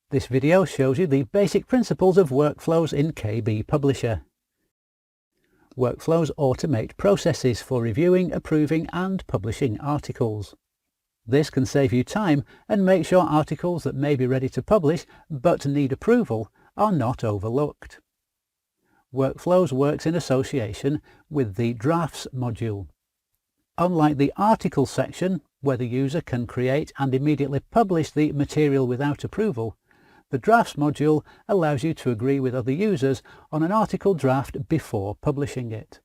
This video shows you the basic principles of workflows in KBPublisher. Workflows automate processes for reviewing, approving and publishing articles. This can save you time and make sure articles that may be ready to publish but need approval are not overlooked. Workflows works in association with the Drafts module. Unlike the Articles section, where the user can create and immediately publish the material without approval, the Drafts module allows you to agree with other users on an article draft before publishing it.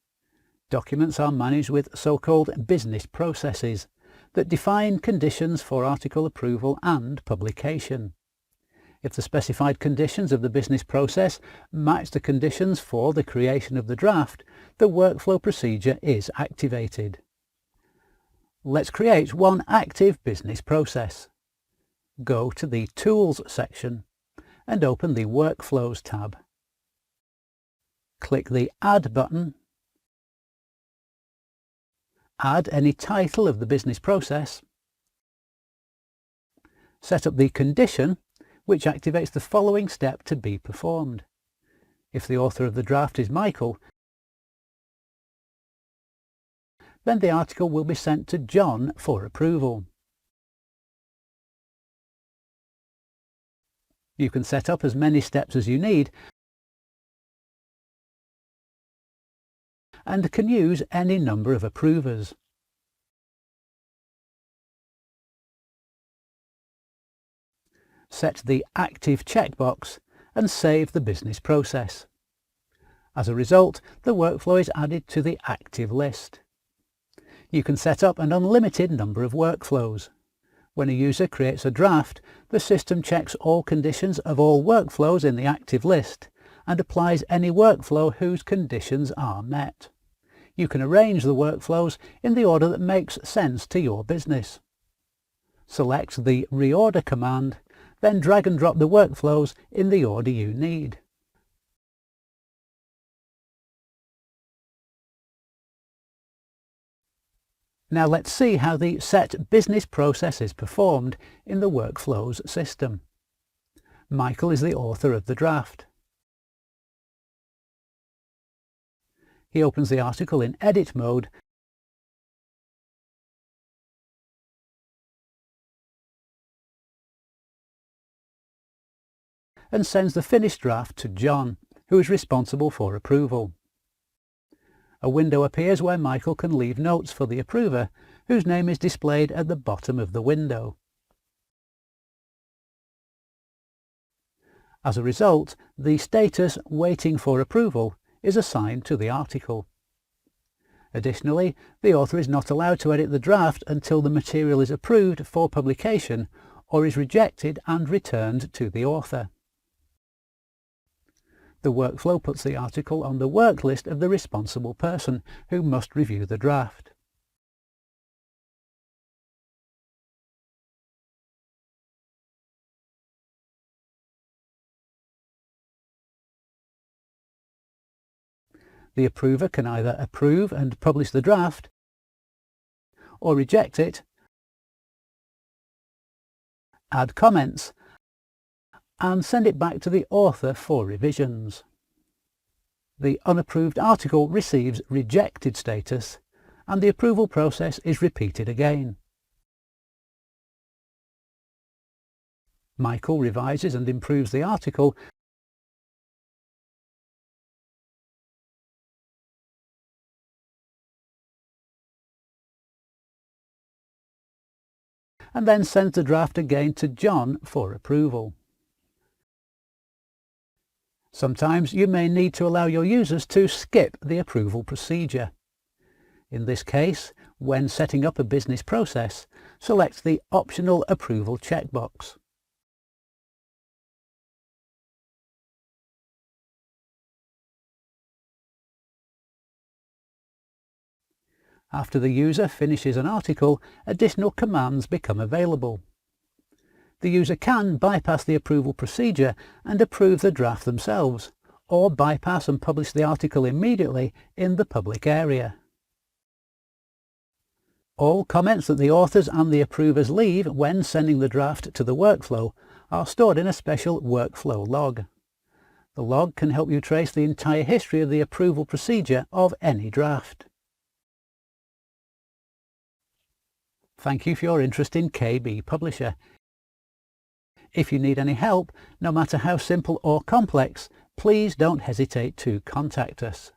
Documents are managed with so-called business processes that define conditions for article approval and publication. If the specified conditions of the business process match the conditions for the creation of the draft, the workflow procedure is activated. Let's create one active business process. Go to the Tools section and open the Workflows tab. Click the Add button. Add any title of the business process. Set up the condition which activates the following step to be performed. If the author of the draft is Michael, then the article will be sent to John for approval. You can set up as many steps as you need and can use any number of approvers. Set the Active checkbox and save the business process. As a result, the workflow is added to the active list. You can set up an unlimited number of workflows. When a user creates a draft, the system checks all conditions of all workflows in the active list and applies any workflow whose conditions are met. You can arrange the workflows in the order that makes sense to your business. Select the Reorder command, then drag and drop the workflows in the order you need. Now let's see how the set business process is performed in the Workflows system. Michael is the author of the draft. He opens the article in edit mode and sends the finished draft to John, who is responsible for approval. A window appears where Michael can leave notes for the approver, whose name is displayed at the bottom of the window. As a result, the status "Waiting for approval" is assigned to the article. Additionally, the author is not allowed to edit the draft until the material is approved for publication or is rejected and returned to the author. The workflow puts the article on the work list of the responsible person who must review the draft. The approver can either approve and publish the draft or reject it, add comments, and send it back to the author for revisions. The unapproved article receives rejected status and the approval process is repeated again. Michael revises and improves the article and then sends the draft again to John for approval. Sometimes you may need to allow your users to skip the approval procedure. In this case, when setting up a business process, select the Optional Approval checkbox. After the user finishes an article, additional commands become available. The user can bypass the approval procedure and approve the draft themselves, or bypass and publish the article immediately in the public area. All comments that the authors and the approvers leave when sending the draft to the workflow are stored in a special workflow log. The log can help you trace the entire history of the approval procedure of any draft. Thank you for your interest in KBPublisher. If you need any help, no matter how simple or complex, please don't hesitate to contact us.